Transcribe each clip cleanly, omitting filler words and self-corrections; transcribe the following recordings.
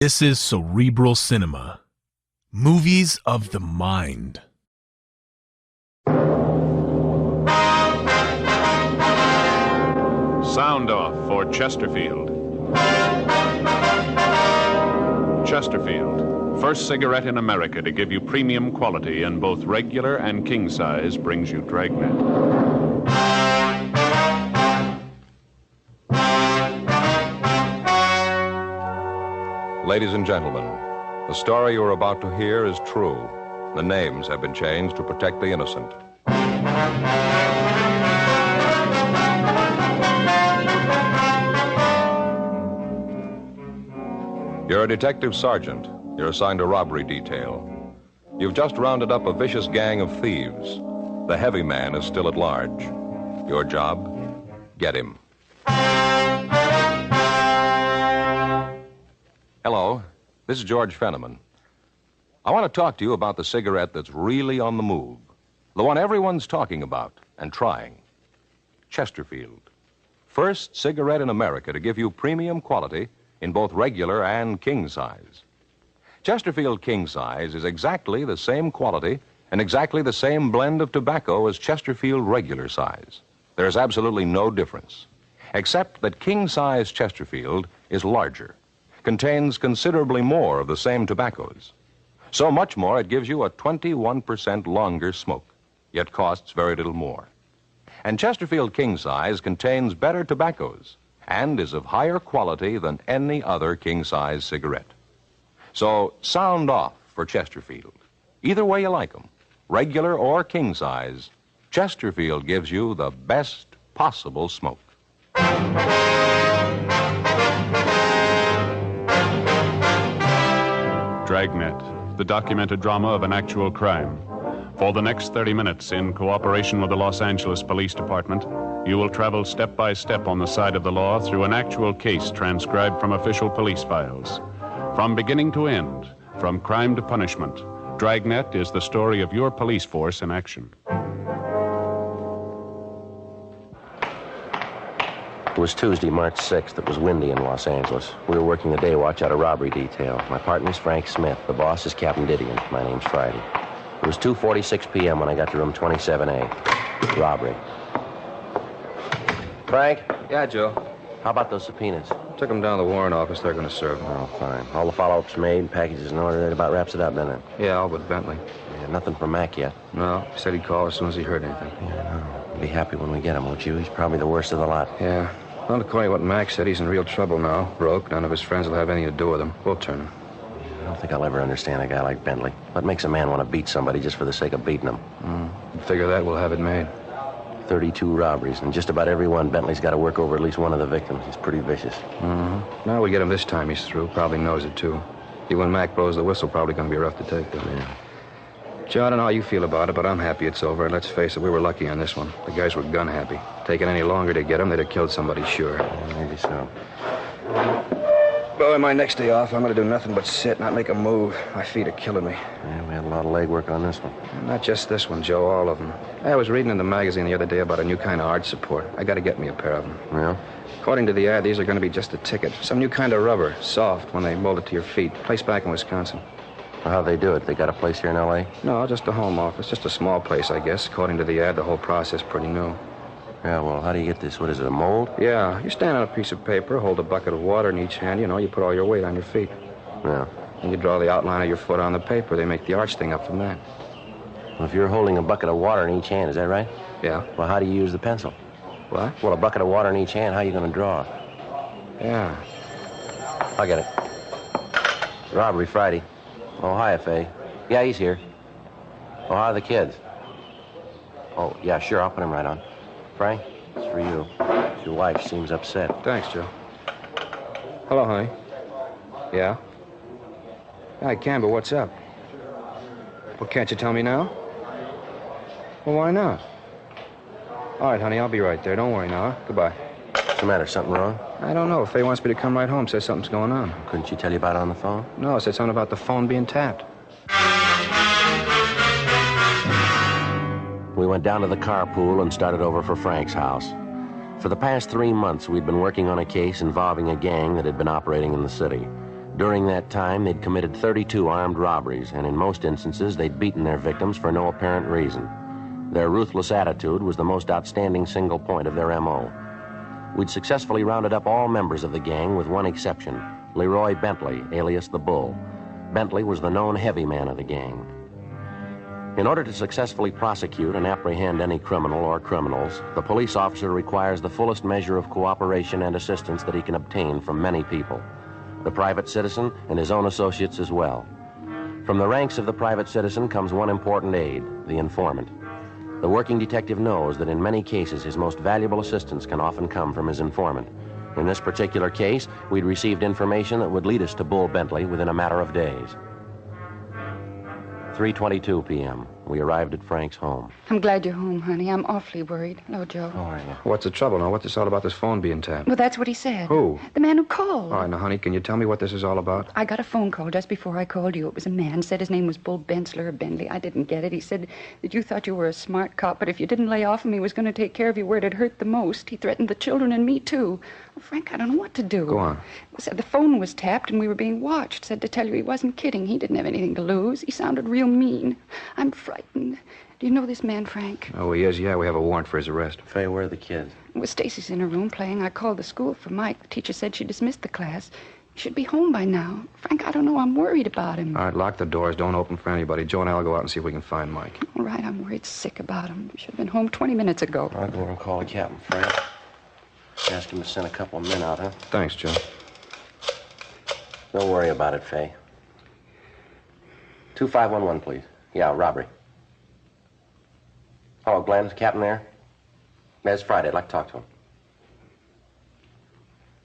This is Cerebral Cinema. Movies of the mind. Sound off for Chesterfield. Chesterfield, first cigarette in America to give you premium quality in both regular and king size, brings you Dragnet. Ladies and gentlemen, the story you're about to hear is true. The names have been changed to protect the innocent. You're a detective sergeant. You're assigned a robbery detail. You've just rounded up a vicious gang of thieves. The heavy man is still at large. Your job? Get him. Hello, this is George Fenneman. I want to talk to you about the cigarette that's really on the move. The one everyone's talking about and trying. Chesterfield. First cigarette in America to give you premium quality in both regular and king size. Chesterfield king size is exactly the same quality and exactly the same blend of tobacco as Chesterfield regular size. There's absolutely no difference, except that king size Chesterfield is larger, contains considerably more of the same tobaccos. So much more it gives you a 21% longer smoke, yet costs very little more. And Chesterfield king size contains better tobaccos and is of higher quality than any other king size cigarette. So sound off for Chesterfield. Either way you like them, regular or king size, Chesterfield gives you the best possible smoke. Dragnet, the documented drama of an actual crime. For the next 30 minutes, in cooperation with the Los Angeles Police Department, you will travel step by step on the side of the law through an actual case transcribed from official police files. From beginning to end, from crime to punishment, Dragnet is the story of your police force in action. It was Tuesday, March 6th. It was windy in Los Angeles. We were working the day watch out of robbery detail. My partner's Frank Smith. The boss is Captain Didion. My name's Friday. It was 2:46 p.m. when I got to room 27A. Robbery. Frank? Yeah, Joe. How about those subpoenas? Took them down to the warrant office. They're going to serve them. Oh, fine. All the follow-ups made, packages in order. That about wraps it up, doesn't it? Yeah, all but Bentley. Yeah, nothing from Mac yet. No, he said he'd call as soon as he heard anything. Yeah, no. Be happy when we get him, won't you? He's probably the worst of the lot. Yeah. Well, according to what Mac said, he's in real trouble now. Broke. None of his friends will have anything to do with him. We'll turn him. I don't think I'll ever understand a guy like Bentley. What makes a man want to beat somebody just for the sake of beating him? Figure that, we'll have it made. 32 robberies, and just about every one, Bentley's got to work over at least one of the victims. He's pretty vicious. Now we get him this time he's through. Probably knows it, too. When Mac blows the whistle, probably going to be rough to take. Yeah. Joe, I don't know how you feel about it, but I'm happy it's over. And let's face it, we were lucky on this one. The guys were gun happy. Taking any longer to get him, they'd have killed somebody, sure. Yeah, maybe so. Boy, my next day off, I'm going to do nothing but sit, not make a move. My feet are killing me. Yeah, we had a lot of legwork on this one. Not just this one, Joe, all of them. I was reading in the magazine the other day about a new kind of arch support. I got to get me a pair of them. Yeah? According to the ad, these are going to be just a ticket. Some new kind of rubber, soft, when they mold it to your feet. Place back in Wisconsin. Well, how'd they do it? They got a place here in L.A.? No, just a home office. Just a small place, I guess. According to the ad, the whole process pretty new. Yeah, well, how do you get this? What is it, a mold? Yeah, you stand on a piece of paper, hold a bucket of water in each hand, you put all your weight on your feet. Yeah. And you draw the outline of your foot on the paper. They make the arch thing up from that. Well, if you're holding a bucket of water in each hand, is that right? Yeah. Well, how do you use the pencil? What? Well, a bucket of water in each hand, how are you going to draw? Yeah. I'll get it. Robbery Friday. Oh, hi, F.A. Yeah, he's here. Oh, how are the kids? Oh, yeah, sure, I'll put him right on. Frank, it's for you. Your wife seems upset. Thanks, Joe. Hello, honey. Yeah? I can, but what's up? Well, can't you tell me now? Well, why not? All right, honey, I'll be right there. Don't worry now, huh? Goodbye. What's the matter, something wrong? I don't know. Faye wants me to come right home. Says something's going on. Couldn't she tell you about it on the phone? No, said something about the phone being tapped. We went down to the carpool and started over for Frank's house. For the past 3 months, we'd been working on a case involving a gang that had been operating in the city. During that time, they'd committed 32 armed robberies, and in most instances, they'd beaten their victims for no apparent reason. Their ruthless attitude was the most outstanding single point of their M.O. We'd successfully rounded up all members of the gang with one exception, Leroy Bentley, alias the Bull. Bentley was the known heavy man of the gang. In order to successfully prosecute and apprehend any criminal or criminals, the police officer requires the fullest measure of cooperation and assistance that he can obtain from many people, the private citizen and his own associates as well. From the ranks of the private citizen comes one important aid, the informant. The working detective knows that in many cases his most valuable assistance can often come from his informant. In this particular case, we'd received information that would lead us to Bull Bentley within a matter of days. 3:22 p.m. We arrived at Frank's home. I'm glad you're home, honey. I'm awfully worried. Hello, Joe. How are you? What's the trouble now? What's this all about this phone being tapped? Well, that's what he said. Who? The man who called. All right, now, honey, can you tell me what this is all about? I got a phone call just before I called you. It was a man. Said his name was Bull Bentley or Bentley. I didn't get it. He said that you thought you were a smart cop, but if you didn't lay off him, he was going to take care of you where it had hurt the most. He threatened the children and me, too. Well, Frank, I don't know what to do. Go on. Said the phone was tapped and we were being watched. Said to tell you he wasn't kidding. He didn't have anything to lose. He sounded real mean. I'm frightened. Do you know this man, Frank? Oh, he is? Yeah, we have a warrant for his arrest. Faye, where are the kids? Well, Stacy's in her room playing. I called the school for Mike. The teacher said she dismissed the class. He should be home by now. Frank, I don't know. I'm worried about him. All right, lock the doors. Don't open for anybody. Joe and I'll go out and see if we can find Mike. All right, I'm worried sick about him. He should have been home 20 minutes ago. I'll go over and call the captain, Frank. Ask him to send a couple of men out, huh? Thanks, Joe. Don't worry about it, Faye. 2511, please. Yeah, robbery. Hello, Glenn. Is the captain there? Yeah, it's Friday. I'd like to talk to him.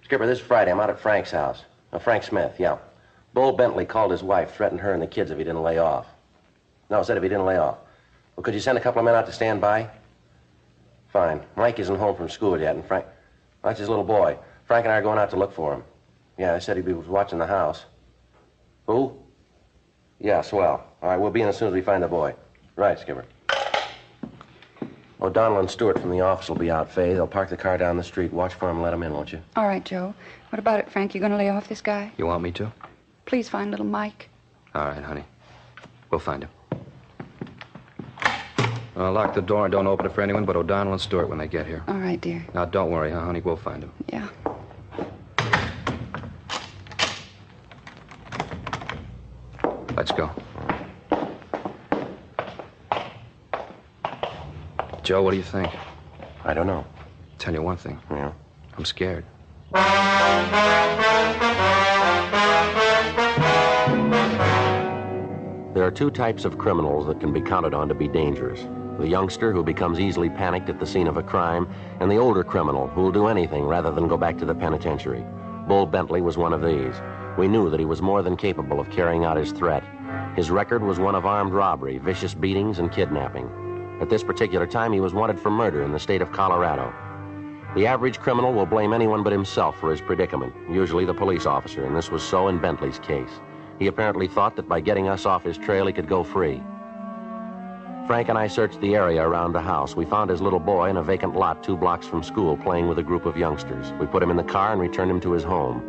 Skipper, this Friday, I'm out at Frank's house. Frank Smith, yeah. Bull Bentley called his wife, threatened her and the kids if he didn't lay off. No, said if he didn't lay off. Well, could you send a couple of men out to stand by? Fine. Mike isn't home from school yet, and Frank... That's his little boy. Frank and I are going out to look for him. Yeah, they said he was watching the house. Who? Yeah, swell. All right, we'll be in as soon as we find the boy. Right, Skipper. O'Donnell and Stewart from the office will be out, Faye. They'll park the car down the street. Watch for him and let him in, won't you? All right, Joe. What about it, Frank? You going to lay off this guy? You want me to? Please find little Mike. All right, honey. We'll find him. Lock the door and don't open it for anyone but O'Donnell and Stewart when they get here. All right, dear. Now, don't worry, huh, honey? We'll find him. Yeah. Let's go. Joe, what do you think? I don't know. Tell you one thing. Yeah? I'm scared. There are two types of criminals that can be counted on to be dangerous. The youngster who becomes easily panicked at the scene of a crime, and the older criminal who will do anything rather than go back to the penitentiary. Bull Bentley was one of these. We knew that he was more than capable of carrying out his threat. His record was one of armed robbery, vicious beatings, and kidnapping. At this particular time, he was wanted for murder in the state of Colorado. The average criminal will blame anyone but himself for his predicament, usually the police officer, and this was so in Bentley's case. He apparently thought that by getting us off his trail, he could go free. Frank and I searched the area around the house. We found his little boy in a vacant lot 2 blocks from school playing with a group of youngsters. We put him in the car and returned him to his home.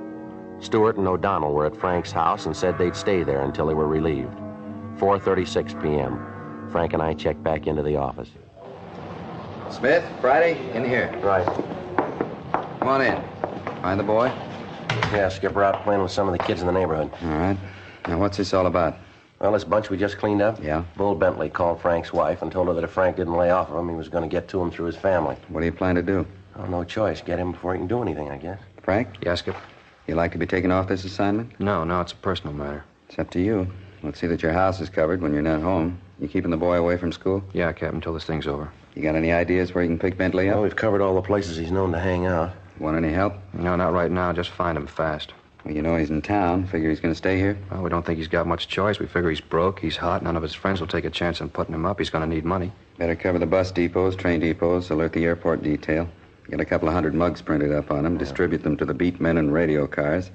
Stewart and O'Donnell were at Frank's house and said they'd stay there until they were relieved. 4:36 p.m. Frank and I checked back into the office. Smith, Friday, in here. Right. Come on in. Find the boy? Yeah, Skipper, out playing with some of the kids in the neighborhood. All right. Now, what's this all about? Well, this bunch we just cleaned up? Yeah? Bull Bentley called Frank's wife and told her that if Frank didn't lay off of him, he was going to get to him through his family. What do you plan to do? Oh, no choice. Get him before he can do anything, I guess. Frank, Yes, Skip? you like to be taken off this assignment? No, it's a personal matter. It's up to you. Let's see that your house is covered when you're not home. You keeping the boy away from school? Yeah, Captain, till this thing's over. You got any ideas where you can pick Bentley up? Well, we've covered all the places he's known to hang out. Want any help? No, not right now. Just find him fast. Well, you know he's in town. Figure he's going to stay here? Well, we don't think he's got much choice. We figure he's broke, he's hot. None of his friends will take a chance on putting him up. He's going to need money. Better cover the bus depots, train depots, alert the airport detail. Get a couple of 100 mugs printed up on him, distribute them to the beat men and radio cars.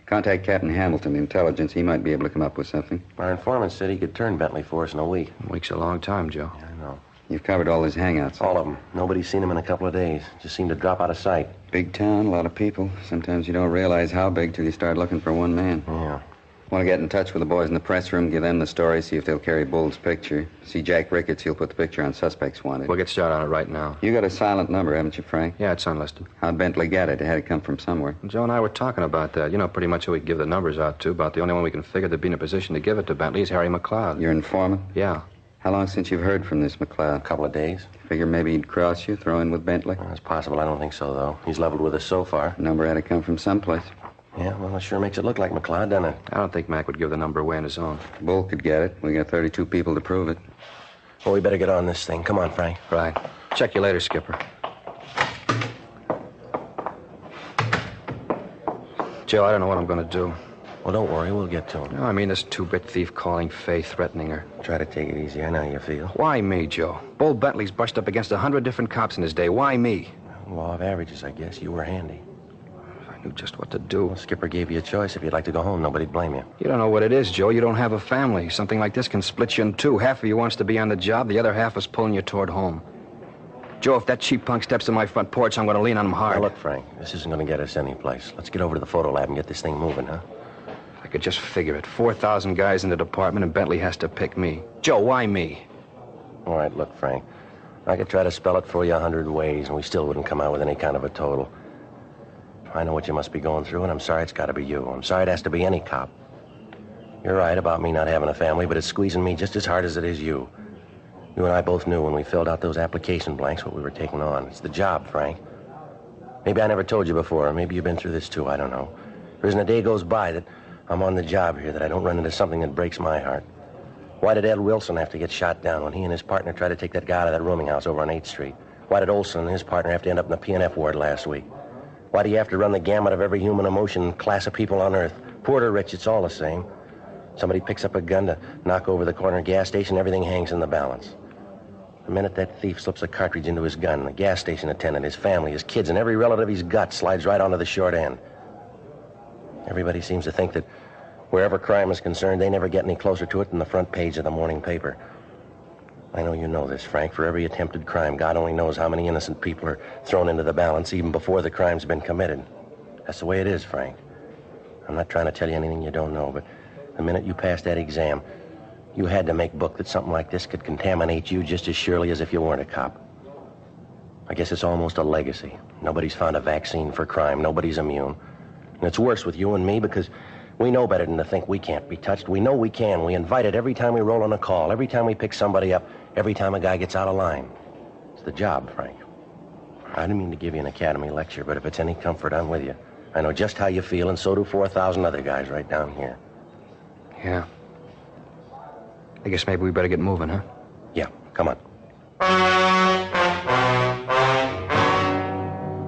Contact Captain Hamilton, the intelligence. He might be able to come up with something. Our informant said he could turn Bentley for us in a week. A week's a long time, Joe. I know. You've covered all his hangouts. All of them. Nobody's seen him in a couple of days. Just seemed to drop out of sight. Big town, a lot of people. Sometimes you don't realize how big till you start looking for one man. Yeah. Want to get in touch with the boys in the press room, give them the story, see if they'll carry Bull's picture. See Jack Ricketts, he'll put the picture on Suspects Wanted. We'll get started on it right now. You got a silent number, haven't you, Frank? Yeah, it's unlisted. How'd Bentley get it? It had to come from somewhere. Joe and I were talking about that. You know pretty much who we give the numbers out to. About the only one we can figure that'd be in a position to give it to Bentley is Harry McLeod. Your informant? Yeah. How long since you've heard from this McLeod? A couple of days. Figure maybe he'd cross you, throw in with Bentley? Well, it's possible. I don't think so, though. He's leveled with us so far. Number had to come from someplace. Yeah, well, it sure makes it look like McLeod, doesn't it? I don't think Mac would give the number away on his own. Bull could get it. We got 32 people to prove it. Well, we better get on this thing. Come on, Frank. Right. Check you later, Skipper. Joe, I don't know what I'm going to do. Well, don't worry. We'll get to him. No, I mean, this two-bit thief calling Faye, threatening her. Try to take it easy. I know how you feel. Why me, Joe? Bull Bentley's brushed up against 100 different cops in his day. Why me? Law of averages, I guess. You were handy. I knew just what to do. Well, Skipper gave you a choice. If you'd like to go home, nobody'd blame you. You don't know what it is, Joe. You don't have a family. Something like this can split you in two. Half of you wants to be on the job. The other half is pulling you toward home. Joe, if that cheap punk steps to my front porch, I'm going to lean on him hard. Now, look, Frank, this isn't going to get us anyplace. Let's get over to the photo lab and get this thing moving, huh? I could just figure it. 4,000 guys in the department, and Bentley has to pick me. Joe, why me? All right, look, Frank. I could try to spell it for you 100 ways, and we still wouldn't come out with any kind of a total. I know what you must be going through, and I'm sorry it's got to be you. I'm sorry it has to be any cop. You're right about me not having a family, but it's squeezing me just as hard as it is you. You and I both knew when we filled out those application blanks what we were taking on. It's the job, Frank. Maybe I never told you before, or maybe you've been through this too, I don't know. There isn't a day goes by that I'm on the job here that I don't run into something that breaks my heart. Why did Ed Wilson have to get shot down when he and his partner tried to take that guy out of that rooming house over on 8th Street? Why did Olson and his partner have to end up in the P&F ward last week? Why do you have to run the gamut of every human emotion and class of people on Earth? Poor or rich, it's all the same. Somebody picks up a gun to knock over the corner gas station, everything hangs in the balance. The minute that thief slips a cartridge into his gun, the gas station attendant, his family, his kids, and every relative he's got slides right onto the short end. Everybody seems to think that wherever crime is concerned, they never get any closer to it than the front page of the morning paper. I know you know this, Frank. For every attempted crime, God only knows how many innocent people are thrown into the balance even before the crime's been committed. That's the way it is, Frank. I'm not trying to tell you anything you don't know, but the minute you passed that exam, you had to make book that something like this could contaminate you just as surely as if you weren't a cop. I guess it's almost a legacy. Nobody's found a vaccine for crime. Nobody's immune. And it's worse with you and me because we know better than to think we can't be touched. We know we can. We invite it every time we roll on a call, every time we pick somebody up, every time a guy gets out of line. It's the job, Frank. I didn't mean to give you an academy lecture, but if it's any comfort, I'm with you. I know just how you feel, and so do 4,000 other guys right down here. Yeah. I guess maybe we better get moving, huh? Yeah, come on.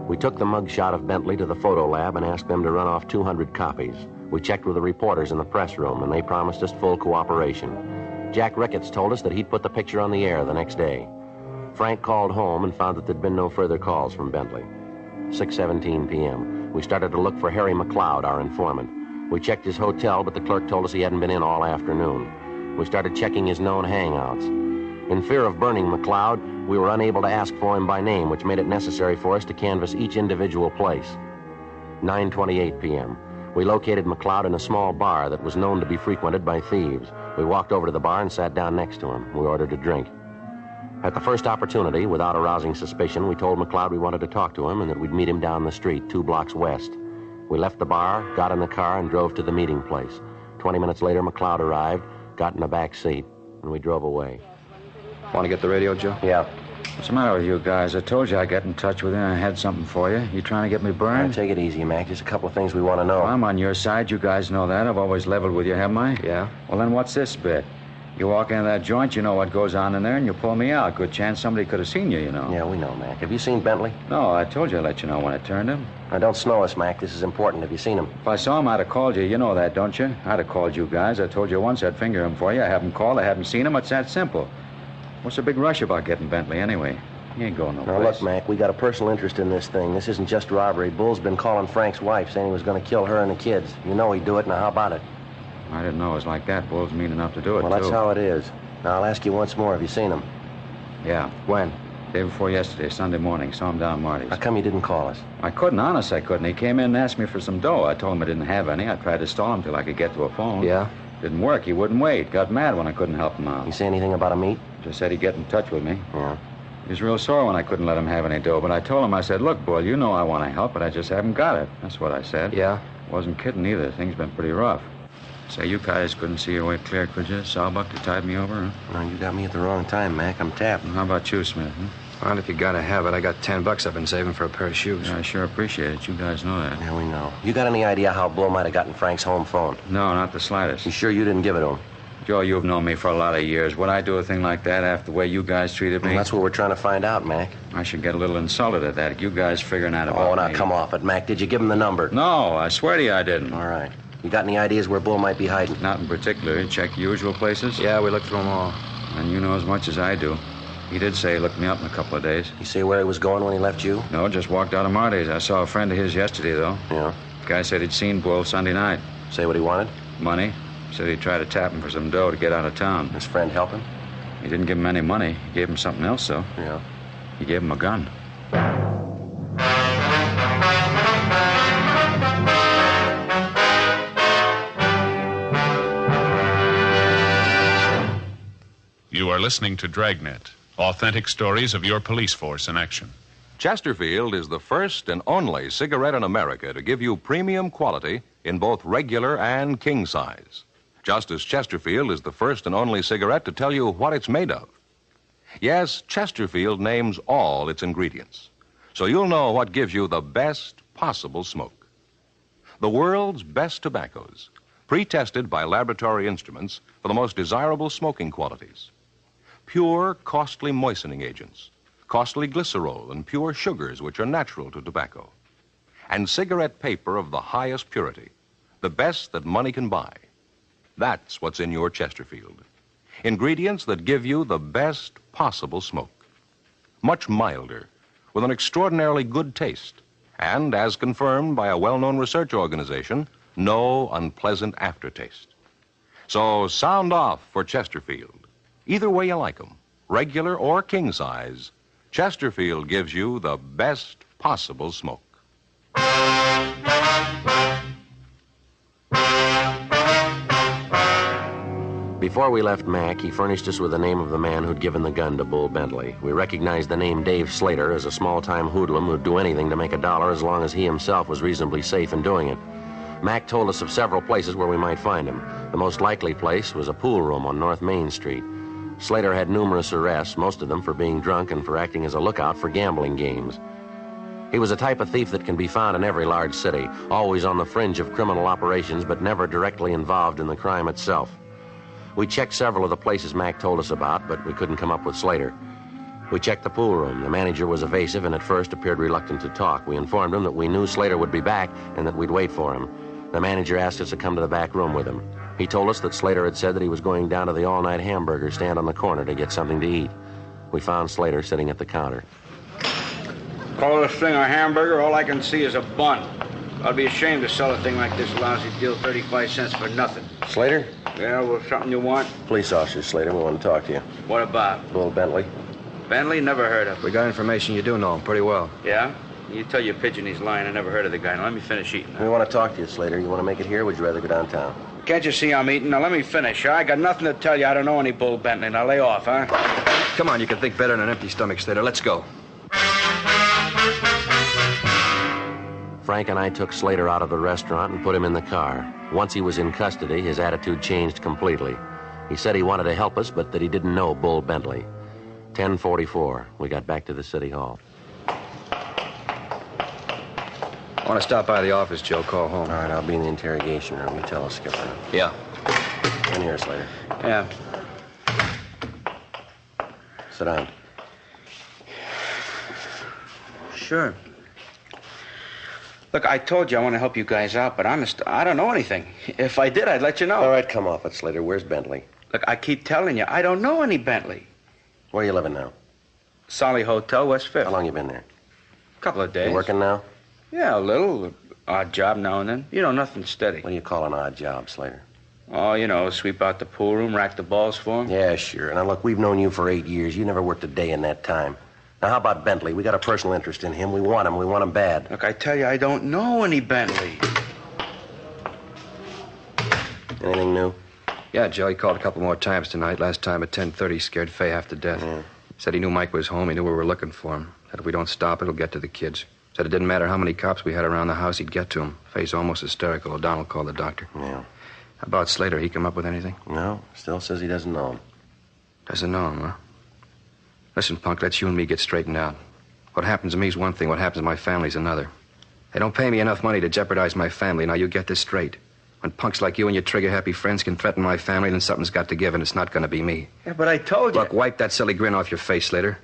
We took the mugshot of Bentley to the photo lab and asked them to run off 200 copies. We checked with the reporters in the press room, and they promised us full cooperation. Jack Ricketts told us that he'd put the picture on the air the next day. Frank called home and found that there'd been no further calls from Bentley. 6:17 p.m. We started to look for Harry McLeod, our informant. We checked his hotel, but the clerk told us he hadn't been in all afternoon. We started checking his known hangouts. In fear of burning McLeod, we were unable to ask for him by name, which made it necessary for us to canvass each individual place. 9:28 p.m. We located McLeod in a small bar that was known to be frequented by thieves. We walked over to the bar and sat down next to him. We ordered a drink. At the first opportunity, without arousing suspicion, we told McLeod we wanted to talk to him and that we'd meet him down the street, 2 blocks west. We left the bar, got in the car, and drove to the meeting place. 20 minutes later, McLeod arrived, got in the back seat, and we drove away. Want to get the radio, Joe? Yeah. What's the matter with you guys? I told you I'd get in touch with you and I had something for you. You trying to get me Now, burned? take it easy, Mac. Just a couple of things we want to know. Well, I'm on your side. You guys know that. I've always leveled with you, haven't I? Yeah. Well, then what's this bit? You walk into that joint, you know what goes on in there, and you pull me out. Good chance somebody could have seen you, you know. Yeah, we know, Mac. Have you seen Bentley? No, I told you I'd let you know when I turned him. Now, don't snow us, Mac. This is important. Have you seen him? If I saw him, I'd have called you. You know that, don't you? I'd have called you guys. I told you once I'd finger him for you. I haven't called. I haven't seen him. It's that simple. What's the big rush about getting Bentley, anyway? He ain't going no Now, place. look, Mac, we got a personal interest in this thing. This isn't just robbery. Bull's been calling Frank's wife, saying he was going to kill her and the kids. You know he'd do it. Now, how about it? I didn't know it was like that. Bull's mean enough to do it, Well, that's too. how it is. Now, I'll ask you once more. Have you seen him? Yeah. When? Day before yesterday, Sunday morning. Saw him down Marty's. How come you didn't call us? I couldn't, honest, I couldn't. He came in and asked me for some dough. I told him I didn't have any. I tried to stall him till I could get to a phone. Yeah? Didn't work. He wouldn't wait. Got mad when I couldn't help him out. You say anything about a meet? Just said he'd get in touch with me. Yeah. He was real sore when I couldn't let him have any dough, but I told him, I said, look, Bull, you know I want to help, but I just haven't got it. That's what I said. Yeah? Wasn't kidding either. Things been pretty rough. Say, you guys couldn't see your way clear, could you? Sawbuck to tide me over, huh? No, you got me at the wrong time, Mac. I'm tapped. How about you, Smith? Well, if you gotta have it, I got $10 I've been saving for a pair of shoes. Yeah, I sure appreciate it. You guys know that. Yeah, we know. You got any idea how Bull might have gotten Frank's home phone? No, not the slightest. You sure you didn't give it to him? Joe, you've known me for a lot of years. Would I do a thing like that after the way you guys treated me? Well, that's what we're trying to find out, Mac. I should get a little insulted at that. You guys figuring out about Oh, now me. come off it, Mac. Did you give him the number? No, I swear to you I didn't. All right. You got any ideas where Bull might be hiding? Not in particular. Check usual places? Yeah, we looked through them all. And you know as much as I do. He did say he looked me up in a couple of days. You say where he was going when he left you? No, just walked out of Marty's. I saw a friend of his yesterday, though. Yeah. Guy said he'd seen Bull Sunday night. Say what he wanted? Money. Said he'd try to tap him for some dough to get out of town. His friend help him? He didn't give him any money. He gave him something else, though. Yeah. He gave him a gun. You are listening to Dragnet, authentic stories of your police force in action. Chesterfield is the first and only cigarette in America to give you premium quality in both regular and king size. Just as Chesterfield is the first and only cigarette to tell you what it's made of. Yes, Chesterfield names all its ingredients, so you'll know what gives you the best possible smoke. The world's best tobaccos, pre-tested by laboratory instruments for the most desirable smoking qualities. Pure, costly moistening agents, costly glycerol and pure sugars which are natural to tobacco, and cigarette paper of the highest purity, the best that money can buy. That's what's in your Chesterfield. Ingredients that give you the best possible smoke. Much milder, with an extraordinarily good taste, and, as confirmed by a well-known research organization, no unpleasant aftertaste. So sound off for Chesterfield. Either way you like 'em, regular or king size, Chesterfield gives you the best possible smoke. Before we left Mac, he furnished us with the name of the man who'd given the gun to Bull Bentley. We recognized the name Dave Slater as a small-time hoodlum who'd do anything to make $1 as long as he himself was reasonably safe in doing it. Mac told us of several places where we might find him. The most likely place was a pool room on North Main Street. Slater had numerous arrests, most of them for being drunk and for acting as a lookout for gambling games. He was a type of thief that can be found in every large city, always on the fringe of criminal operations, but never directly involved in the crime itself. We checked several of the places Mac told us about, but we couldn't come up with Slater. We checked the pool room. The manager was evasive and at first appeared reluctant to talk. We informed him that we knew Slater would be back and that we'd wait for him. The manager asked us to come to the back room with him. He told us that Slater had said that he was going down to the all-night hamburger stand on the corner to get something to eat. We found Slater sitting at the counter. Call this thing a hamburger, all I can see is a bun. I'd be ashamed to sell a thing like this lousy deal, 35 cents for nothing. Slater? Yeah, well, something you want? Police officer Slater, we want to talk to you. What about? Bull Bentley. Bentley? Never heard of. We got information you do know him pretty well. Yeah? You tell your pigeon he's lying. I never heard of the guy. Now, let me finish eating. We want to talk to you, Slater. You want to make it here, or would you rather go downtown? Can't you see I'm eating? Now, let me finish. I got nothing to tell you. I don't know any Bull Bentley. Now, lay off, huh? Come on, you can think better than an empty stomach, Slater. Let's go. Frank and I took Slater out of the restaurant and put him in the car. Once he was in custody, his attitude changed completely. He said he wanted to help us, but that he didn't know Bull Bentley. 10:44. We got back to the city hall. I want to stop by the office, Joe. Call home. All right, I'll be in the interrogation room. You tell us, Skipper. Yeah. In here, Slater. Yeah. Sit down. Sure. Look, I told you I want to help you guys out, but honest, I don't know anything. If I did, I'd let you know. All right, come off it, Slater. Where's Bentley? Look, I keep telling you, I don't know any Bentley. Where are you living now? Solly Hotel, West Fifth. How long you been there? Couple of days. You working now? Yeah, a little. Odd job now and then. You know, nothing steady. What do you call an odd job, Slater? Oh, you know, sweep out the pool room, rack the balls for him. Yeah, sure. Now, look, we've known you for 8 years. You never worked a day in that time. Now, how about Bentley? We got a personal interest in him. We want him. We want him bad. Look, I tell you, I don't know any Bentley. Anything new? Yeah, Joe, he called a couple more times tonight. Last time at 10:30, scared Fay half to death. Yeah. Said he knew Mike was home. He knew we were looking for him. Said if we don't stop, it'll get to the kids. Said it didn't matter how many cops we had around the house, he'd get to him. Fay's almost hysterical. O'Donnell called the doctor. Yeah. How about Slater? He come up with anything? No, still says he doesn't know him. Doesn't know him, huh? Listen, Punk, let's you and me get straightened out. What happens to me is one thing. What happens to my family's another. They don't pay me enough money to jeopardize my family. Now, you get this straight. When punks like you and your trigger-happy friends can threaten my family, then something's got to give, and it's not going to be me. Yeah, but I told you. Look, wipe that silly grin off your face, Slater.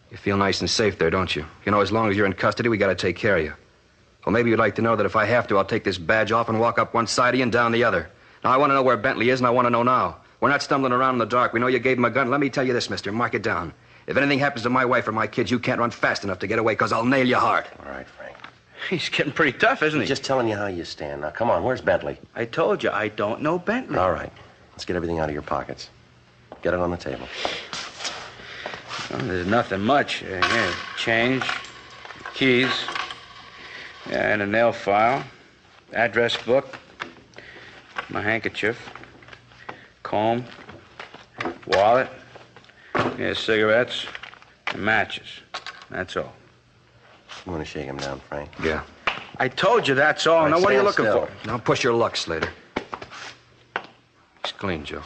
You feel nice and safe there, don't you? You know, as long as you're in custody, we got to take care of you. Well, maybe you'd like to know that if I have to, I'll take this badge off and walk up one side of you and down the other. Now, I want to know where Bentley is, and I want to know now. We're not stumbling around in the dark. We know you gave him a gun. Let me tell you this, mister. Mark it down. If anything happens to my wife or my kids, you can't run fast enough to get away, because I'll nail you hard. All right, Frank. He's getting pretty tough, isn't he? Just telling you how you stand. Now, come on. Where's Bentley? I told you, I don't know Bentley. All right. Let's get everything out of your pockets. Get it on the table. Well, there's nothing much. Here, change, keys, and a nail file, address book, my handkerchief, comb, wallet, cigarettes, and matches. That's all. You want to shake him down, Frank? Yeah. I told you that's all. Now, what are you looking for? Now, push your luck, Slater. It's clean, Joe.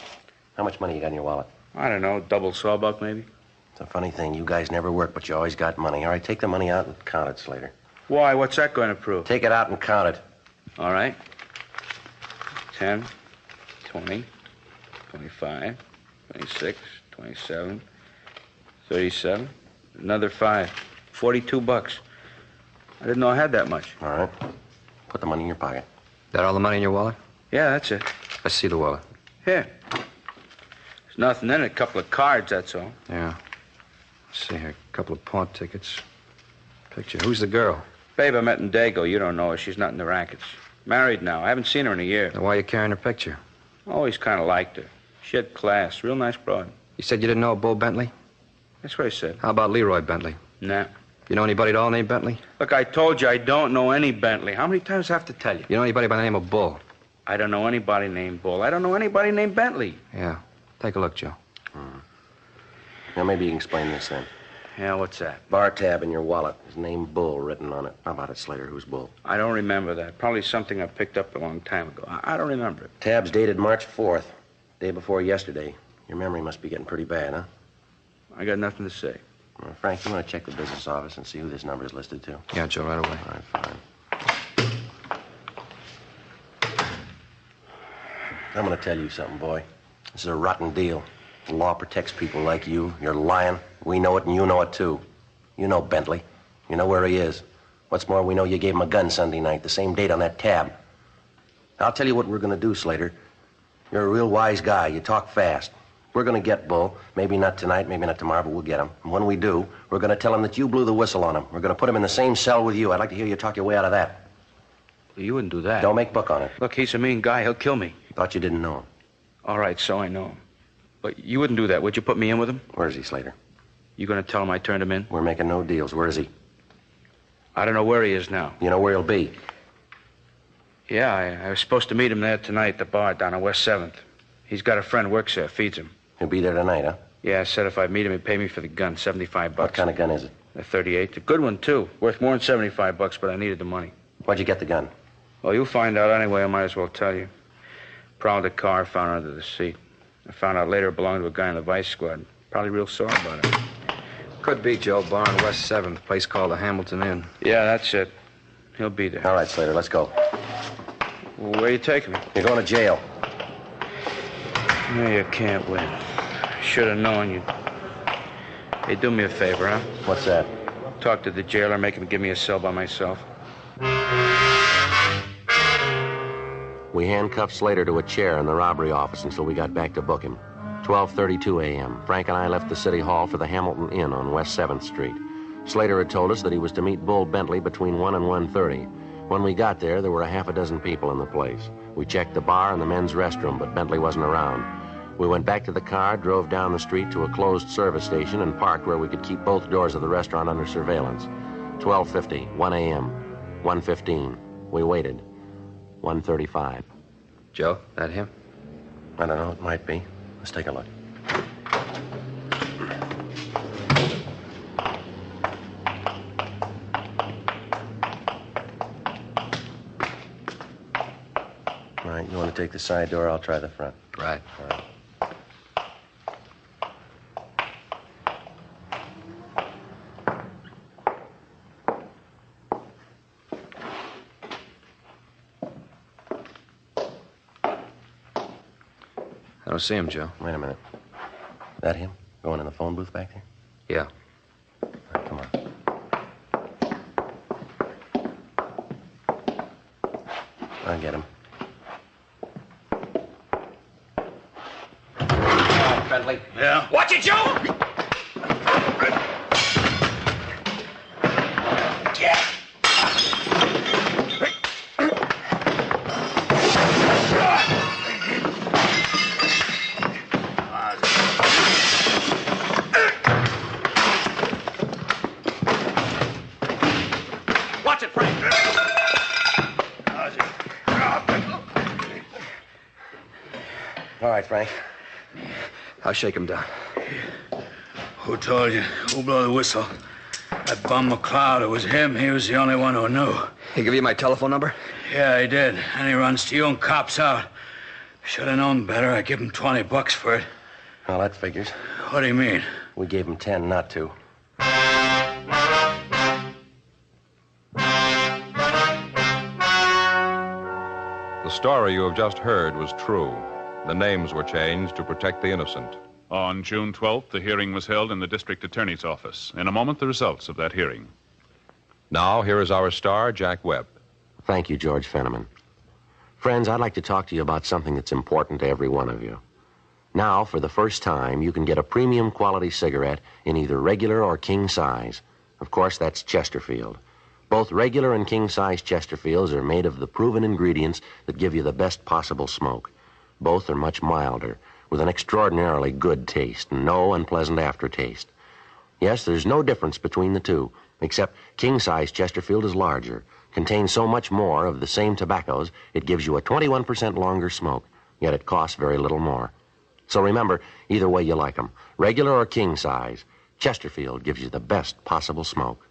How much money you got in your wallet? I don't know, double sawbuck, maybe? It's a funny thing. You guys never work, but you always got money. All right, take the money out and count it, Slater. Why? What's that going to prove? Take it out and count it. All right. 10, 20, 25, 26, 27, 37, another 5. $42. I didn't know I had that much. All right. Put the money in your pocket. That all the money in your wallet? Yeah, that's it. Let's see the wallet. Here. There's nothing in it. A couple of cards, that's all. Yeah. Let's see here. A couple of pawn tickets. Picture. Who's the girl? Babe, I met in Dago. You don't know her. She's not in the rackets. Married now. I haven't seen her in a year. Then why are you carrying her picture? Always kind of liked her. She had class. Real nice broad. You said you didn't know Bull Bentley? That's what I said. How about Leroy Bentley? Nah. You know anybody at all named Bentley? Look, I told you I don't know any Bentley. How many times do I have to tell you? You know anybody by the name of Bull? I don't know anybody named Bull. I don't know anybody named Bentley. Yeah. Take a look, Joe. Now, maybe you can explain this then. Yeah, what's that? Bar tab in your wallet. His name Bull written on it. How about it, Slater? Who's Bull? I don't remember that. Probably something I picked up a long time ago. I don't remember it. Tab's dated March 4th, day before yesterday. Your memory must be getting pretty bad, huh? I got nothing to say. Well, Frank, you want to check the business office and see who this number is listed to? Yeah, Joe, right away. All right, fine. I'm going to tell you something, boy. This is a rotten deal. The law protects people like you. You're lying. We know it, and you know it, too. You know Bentley. You know where he is. What's more, we know you gave him a gun Sunday night, the same date on that tab. I'll tell you what we're going to do, Slater. You're a real wise guy. You talk fast. We're going to get Bull. Maybe not tonight, maybe not tomorrow, but we'll get him. And when we do, we're going to tell him that you blew the whistle on him. We're going to put him in the same cell with you. I'd like to hear you talk your way out of that. You wouldn't do that. Don't make book on it. Look, he's a mean guy. He'll kill me. Thought you didn't know him. All right, so I know him. But you wouldn't do that, would you? Put me in with him? Where is he, Slater? You going to tell him I turned him in? We're making no deals. Where is he? I don't know where he is now. You know where he'll be? Yeah, I was supposed to meet him there tonight at the bar down on West 7th. He's got a friend works there, feeds him. He'll be there tonight, huh? Yeah, I said if I meet him, he'd pay me for the gun, $75. What kind of gun is it? A 38. A good one, too. Worth more than $75, but I needed the money. Where'd you get the gun? Well, you'll find out anyway. I might as well tell you. Prowled the car, found it under the seat. I found out later it belonged to a guy in the vice squad. Probably real sore about it. Could be, Joe. Bar on West 7th, place called the Hamilton Inn. Yeah, that's it. He'll be there. All right, Slater, let's go. Well, where are you taking me? You're going to jail. Yeah, you can't win. Should have known you. Hey, do me a favor, huh? What's that? Talk to the jailer, make him give me a cell by myself. We handcuffed Slater to a chair in the robbery office until we got back to book him. 12:32 a.m. Frank and I left the city hall for the Hamilton Inn on West 7th Street. Slater had told us that he was to meet Bull Bentley between 1 and 1:30. When we got there were a half a dozen people in the place. We checked the bar and the men's restroom, but Bentley wasn't around. We went back to the car, drove down the street to a closed service station, and parked where we could keep both doors of the restaurant under surveillance. 12:50, 1 a.m., 1:15. We waited. 1:35. Joe, that him? I don't know. It might be. Let's take a look. All right, you want to take the side door? I'll try the front. Right. All right. I don't see him, Joe. Wait a minute. That him? Going in the phone booth back there? Yeah. All right, come on. I'll get him. Bentley. Yeah? Watch it, Joe! Yeah. Watch it, Frank. All right, Frank. I'll shake him down. Who told you? Who blew the whistle? That bum McLeod, it was him. He was the only one who knew. He give you my telephone number? Yeah, he did. And he runs to you and cops out. Should have known better. I give him $20 for it. Well, that figures. What do you mean? We gave him 10 not to. The story you have just heard was true. The names were changed to protect the innocent. On June 12th, the hearing was held in the district attorney's office. In a moment, the results of that hearing. Now, here is our star, Jack Webb. Thank you, George Fenneman. Friends, I'd like to talk to you about something that's important to every one of you. Now, for the first time, you can get a premium quality cigarette in either regular or king size. Of course, that's Chesterfield. Both regular and king size Chesterfields are made of the proven ingredients that give you the best possible smoke. Both are much milder, with an extraordinarily good taste and no unpleasant aftertaste. Yes, there's no difference between the two, except king-size Chesterfield is larger, contains so much more of the same tobaccos, it gives you a 21% longer smoke, yet it costs very little more. So remember, either way you like them, regular or king-size, Chesterfield gives you the best possible smoke.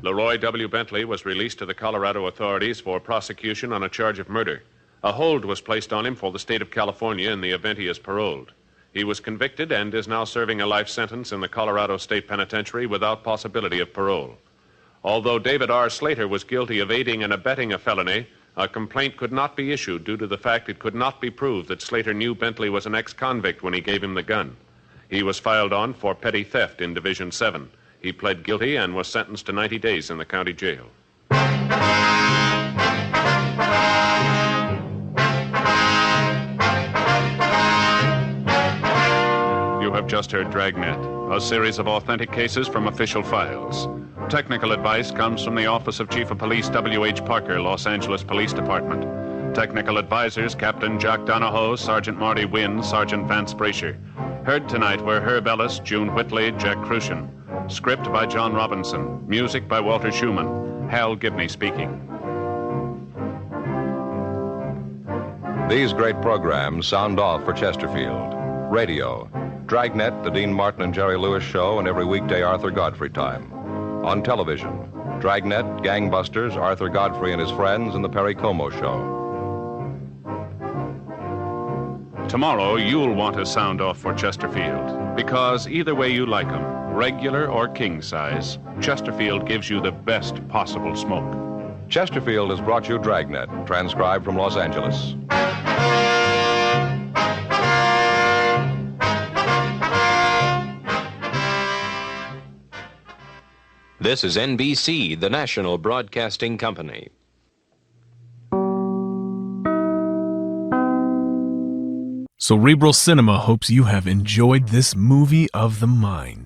Leroy W. Bentley was released to the Colorado authorities for prosecution on a charge of murder. A hold was placed on him for the state of California in the event he is paroled. He was convicted and is now serving a life sentence in the Colorado State Penitentiary without possibility of parole. Although David R. Slater was guilty of aiding and abetting a felony, a complaint could not be issued due to the fact it could not be proved that Slater knew Bentley was an ex-convict when he gave him the gun. He was filed on for petty theft in Division 7. He pled guilty and was sentenced to 90 days in the county jail. You have just heard Dragnet, a series of authentic cases from official files. Technical advice comes from the Office of Chief of Police W.H. Parker, Los Angeles Police Department. Technical advisors, Captain Jack Donahoe, Sergeant Marty Wynn, Sergeant Vance Brasher. Heard tonight were Herb Ellis, June Whitley, Jack Crucian. Script by John Robinson. Music by Walter Schumann. Hal Gibney speaking. These great programs sound off for Chesterfield. Radio, Dragnet, the Dean Martin and Jerry Lewis Show, and every weekday Arthur Godfrey time. On television, Dragnet, Gangbusters, Arthur Godfrey and his friends, and the Perry Como Show. Tomorrow, you'll want to sound off for Chesterfield, because either way you like 'em, regular or king size, Chesterfield gives you the best possible smoke. Chesterfield has brought you Dragnet, transcribed from Los Angeles. This is NBC, the national broadcasting company. Cerebral Cinema hopes you have enjoyed this movie of the mind.